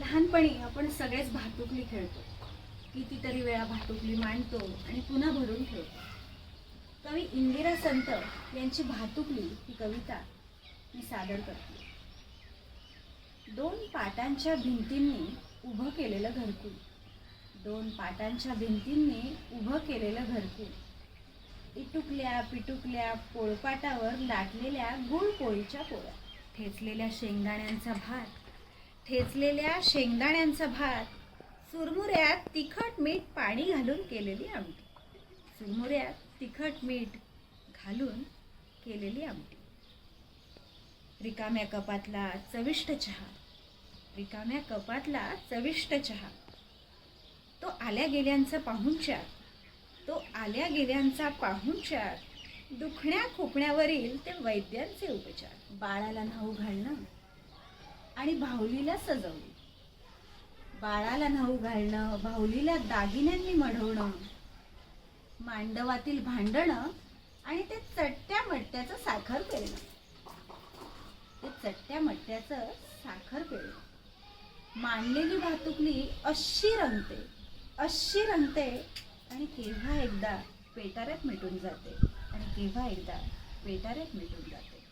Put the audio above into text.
लहानपणी आपण सगळेच भातुकली खेळतो. कितीतरी वेळा भातुकली मांडतो आणि पुन्हा भरून ठेवतो. कवी इंदिरा संत यांची भातुकली ही कविता मी सादर करते. दोन पाटांच्या भिंतींनी उभं केलेलं घरकुल, दोन पाटांच्या भिंतींनी उभं केलेलं घरकुल, इटुकल्या पिटुकल्या पोळपाटावर लाटलेल्या गुळपोळीच्या पोळ्या, ठेचलेल्या शेंगदाण्यांचा भात, ठेचलेल्या शेंगदाण्यांचा भात, चुरमुऱ्यात तिखट मीठ पाणी घालून केलेली आमटी, चुरमुऱ्यात तिखट मीठ घालून केलेली आमटी, रिकाम्या कपातला चविष्ट चहा, रिकाम्या कपातला चविष्ट चहा, तो आल्या गेल्यांचा पाहुणचार, तो आल्या गेल्यांचा पाहुणचार, दुखण्या खुपण्यावरील ते वैद्यांचे उपचार, बाळाला न्हाऊ घालणं आणि भाऊलीला सजवणे, बाळाला न्हाऊ घालणं, भाऊलीला दागिन्यांनी मढवणं, मांडवातील भांडणं आणि ते चट्ट्या मट्ट्याचं साखर पेरणं, ते चट्ट्या मट्ट्याचं साखर पेरणं. मांडलेली भातुकली अशी रंगते आणि केव्हा एकदा पेटाऱ्यात मिटून जाते, आणि केव्हा एकदा पेटाऱ्यात मिटून जाते.